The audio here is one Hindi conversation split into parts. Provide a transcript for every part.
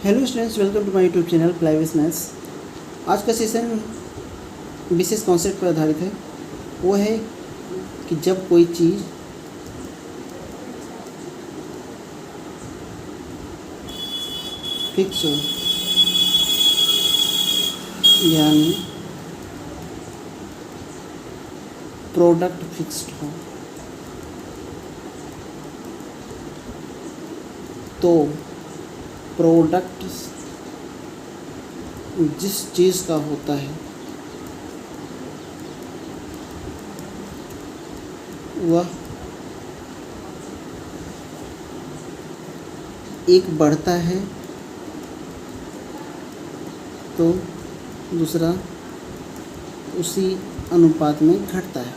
Hello students, welcome to my YouTube channel प्लाईविस मैथ्स। आज का सेशन विशेष कॉन्सेप्ट पर आधारित है। वो है कि जब कोई चीज़ फिक्स हो, यानी प्रोडक्ट फिक्स्ड हो, तो प्रोडक्ट जिस चीज़ का होता है वह एक बढ़ता है तो दूसरा उसी अनुपात में घटता है।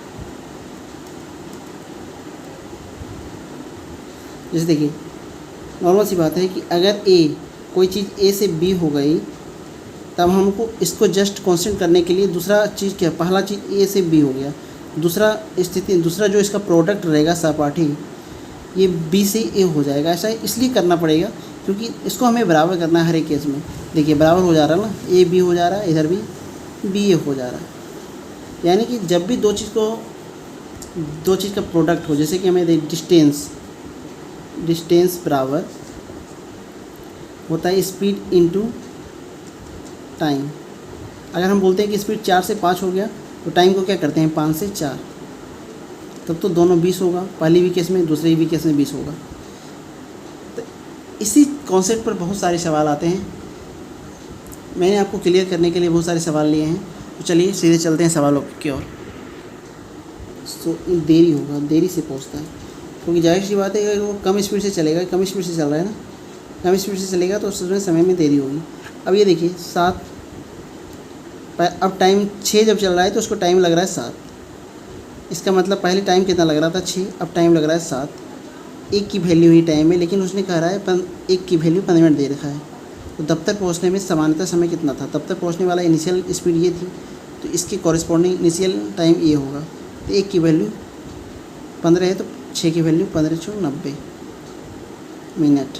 जैसे देखिए, नॉर्मल सी बात है कि अगर कोई चीज़ ए से बी हो गई, तब हमको इसको जस्ट कांस्टेंट करने के लिए दूसरा चीज़ क्या, पहला चीज़ ए से बी हो गया, दूसरा जो इसका प्रोडक्ट रहेगा सहपाठी, ये बी से ए हो जाएगा। ऐसा इसलिए करना पड़ेगा क्योंकि इसको हमें बराबर करना है हर एक केस में। देखिए बराबर हो जा रहा है ना, ए बी हो जा रहा है, इधर भी बी ए हो जा रहा है। यानी कि जब भी दो चीज़ का प्रोडक्ट हो, जैसे कि हमें डिस्टेंस बराबर होता है स्पीड इनटू टाइम। अगर हम बोलते हैं कि स्पीड 4 से 5 हो गया, तो टाइम को क्या करते हैं 5 से 4, तब तो दोनों 20 होगा। पहली भी केस में, दूसरी भी केस में 20 होगा। तो इसी कॉन्सेप्ट पर बहुत सारे सवाल आते हैं। मैंने आपको क्लियर करने के लिए बहुत सारे सवाल लिए हैं। तो चलिए सीधे चलते हैं सवालों की ओर। तो देरी होगा, देरी से पहुँचता है, क्योंकि जाहिर सी बात है अगर वो कम स्पीड से चलेगा, कम स्पीड से चल रहा है ना, कम स्पीड से चलेगा तो उसमें समय में देरी होगी। अब ये देखिए 7, अब टाइम 6 जब चल रहा है तो उसको टाइम लग रहा है 7। इसका मतलब पहले टाइम कितना लग रहा था 6, अब टाइम लग रहा है 7। एक की वैल्यू ही टाइम है, लेकिन उसने कह रहा है एक की वैल्यू 15 मिनट दे रखा है। तो दफ्तर पहुंचने में सामान्यतः समय कितना था, दफ्तर पहुंचने वाला इनिशियल स्पीड ये थी, तो इसके कॉरेस्पॉन्डिंग इनिशियल टाइम ये होगा। तो एक की वैल्यू 15 है, तो 6 की वैल्यू 15×90 मिनट।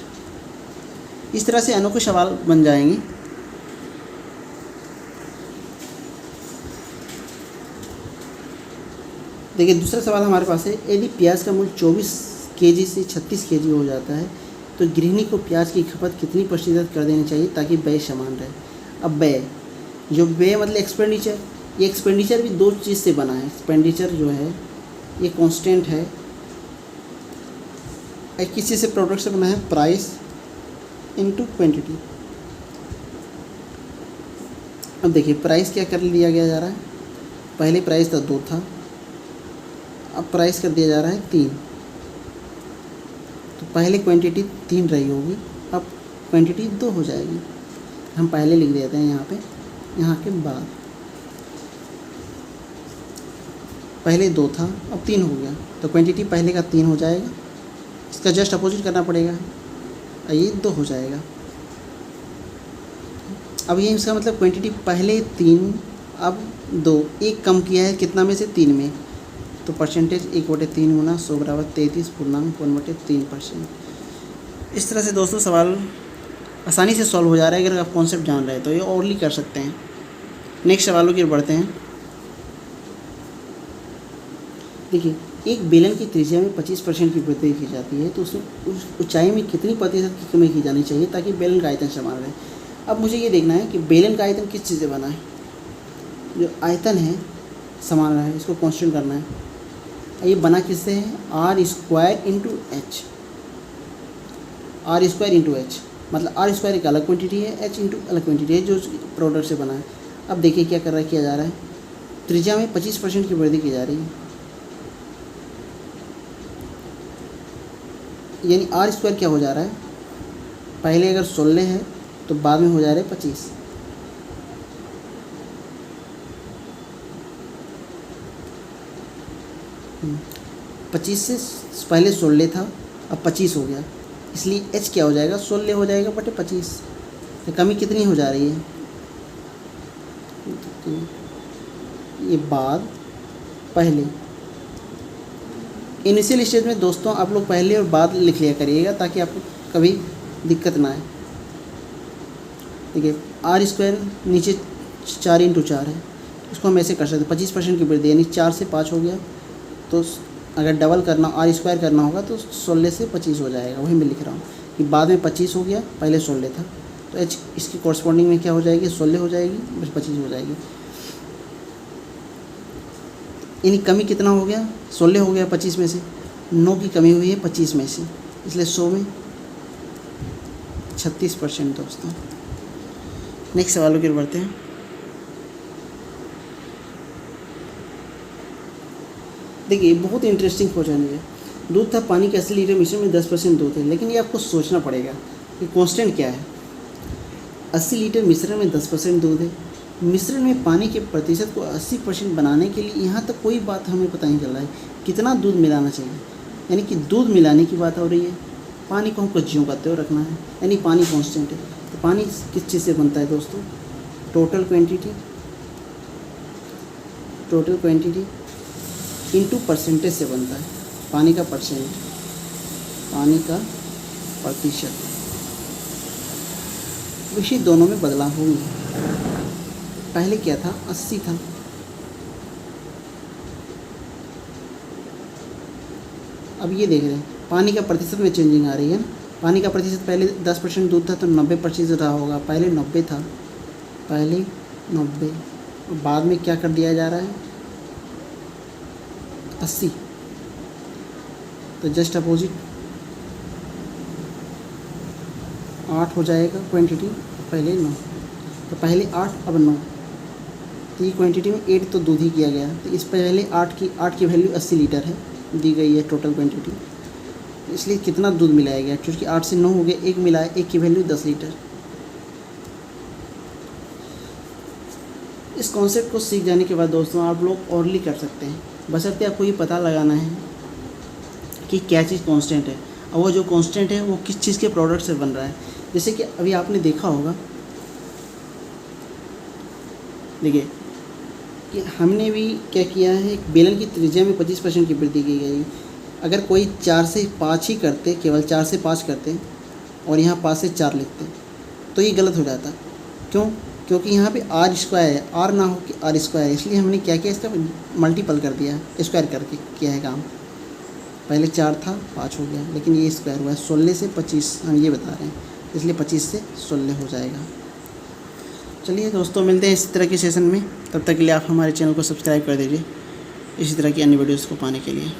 इस तरह से अनोखे सवाल बन जाएंगे। देखिए दूसरा सवाल हमारे पास है, यदि प्याज का मूल्य 24 केजी से 36 केजी हो जाता है तो गृहिणी को प्याज की खपत कितनी प्रतिशत कर देनी चाहिए ताकि व्यय समान रहे। अब व्यय मतलब एक्सपेंडिचर, ये एक्सपेंडिचर भी दो चीज़ से बना है। एक्सपेंडिचर जो है ये कांस्टेंट है, किस चीज़ से, प्रोडक्ट से बना है, प्राइस इनटू क्वांटिटी। अब देखिए प्राइस क्या कर लिया गया जा रहा है, पहले प्राइस था 2 था, अब प्राइस कर दिया जा रहा है 3। तो पहले क्वांटिटी 3 रही होगी, अब क्वांटिटी 2 हो जाएगी। हम पहले लिख देते हैं यहाँ पे, यहाँ के बाद पहले 2 था अब 3 हो गया, तो क्वांटिटी पहले का 3 हो जाएगा, इसका जस्ट अपोजिट करना पड़ेगा, ये 2 हो जाएगा। अब ये इसका मतलब क्वांटिटी पहले 3 अब 2, एक कम किया है कितना में से, 3 में, तो परसेंटेज 1/3 गुना 100 बराबर 33.1/3%। इस तरह से दोस्तों सवाल आसानी से सॉल्व हो जा रहा है। अगर आप कॉन्सेप्ट जान रहे हैं तो ये ओरली कर सकते हैं। नेक्स्ट सवालों की ओर बढ़ते हैं। देखिए एक बेलन की त्रिज्या में 25% की वृद्धि की जाती है, तो उसमें उस ऊंचाई में कितनी प्रतिशत की कमी की जानी चाहिए ताकि बेलन का आयतन समान रहे। अब मुझे ये देखना है कि बेलन का आयतन किस चीज़ से बना है। जो आयतन है समान रहा है, इसको कांस्टेंट करना है। ये बना किससे है, r² इंटू एच। मतलब r² एक अलग क्वांटिटी है, h इंटू अलग क्वांटिटी है जो प्रोडक्ट से बना है। अब देखिए क्या किया जा रहा है, त्रिज्या में 25% की वृद्धि की जा रही है, यानी r² क्या हो जा रहा है, पहले अगर 16 है तो बाद में हो जा रहा है 25। पच्चीस से पहले 16 था, अब 25 हो गया, इसलिए h क्या हो जाएगा, 16 हो जाएगा बटे 25। तो कमी कितनी हो जा रही है, ये बाद पहले। इनिशियल स्टेज में दोस्तों आप लोग पहले और बाद लिख लिया करिएगा ताकि आपको कभी दिक्कत ना आए। देखिए आर स्क्वायर नीचे 4 × 4 है, इसको हम ऐसे कर सकते हैं 25% की वृद्धि, यानी 4 से 5 हो गया। तो अगर डबल करना आर स्क्वायर करना होगा तो 16 से 25 हो जाएगा। वही मैं लिख रहा हूँ कि बाद में 25 हो गया, पहले 16 था, तो एच इसकी कॉरस्पॉन्डिंग में क्या हो जाएगी, 16 हो जाएगी, बस 25 हो जाएगी। यानी कमी कितना हो गया, 16 हो गया 25 में से, 9 की कमी हुई है 25 में से, इसलिए 100 में 36% दोस्तों। नेक्स्ट सवालों की ओर बढ़ते हैं। देखिए बहुत इंटरेस्टिंग क्वेश्चन है। दूध था पानी के 80 लीटर मिश्रण में 10% दूध है, लेकिन ये आपको सोचना पड़ेगा कि कांस्टेंट क्या है। 80 लीटर मिश्रण में 10% दूध है, मिश्रण में पानी के प्रतिशत को 80% बनाने के लिए यहाँ तक कोई बात हमें पता नहीं चल रहा है कितना दूध मिलाना चाहिए, यानी कि दूध मिलाने की बात हो रही है। पानी को हमको ज्यों करते हुए रखना है, यानी पानी कांस्टेंट है। तो पानी किस चीज़ से बनता है दोस्तों, टोटल क्वांटिटी इंटू परसेंटेज से बनता है। पानी का प्रतिशत, विषय दोनों में बदलाव होंगे। पहले क्या था, 80 था, अब ये देख रहे हैं पानी का प्रतिशत में चेंजिंग आ रही है ना। पानी का प्रतिशत पहले 10% दूध था तो 90% रहा होगा, पहले 90 था, बाद में क्या कर दिया जा रहा है 80, तो जस्ट अपोजिट 8 हो जाएगा क्वांटिटी, पहले 9, तो पहले 8 अब 9, तो ये क्वांटिटी में 8 तो दूध ही किया गया। तो इस पहले 8 की वैल्यू 80 लीटर है, दी गई है टोटल क्वांटिटी, इसलिए कितना दूध मिलाया गया, क्योंकि 8 से 9 हो गया, 1 मिलाया, 1 की वैल्यू 10 लीटर। इस कॉन्सेप्ट को सीख जाने के बाद दोस्तों आप लोग औरली कर सकते हैं, बशर्ते आपको ये पता लगाना है कि क्या चीज़ कांस्टेंट है, और वो जो कांस्टेंट है वो किस चीज़ के प्रोडक्ट से बन रहा है। जैसे कि अभी आपने देखा होगा, देखिए कि हमने भी क्या किया है, एक बेलन की त्रिज्या में 25% की वृद्धि की गई। अगर कोई 4 से 5 ही करते, केवल 4 से 5 करते और यहाँ 5 से 4 लिखते तो ये गलत हो जाता। क्यों, क्योंकि यहाँ पे आर स्क्वायर है, आर ना हो कि आर स्क्वायर है, इसलिए हमने क्या किया, इसका मल्टीपल कर दिया, स्क्वायर करके किया है काम। पहले 4 था 5 हो गया, लेकिन ये स्क्वायर हुआ है, 16 से 25 हम ये बता रहे हैं, इसलिए 25 से 16 हो जाएगा। चलिए दोस्तों मिलते हैं इस तरह के सेशन में, तब तक के लिए आप हमारे चैनल को सब्सक्राइब कर दीजिए इसी तरह की अन्य वीडियोज़ को पाने के लिए।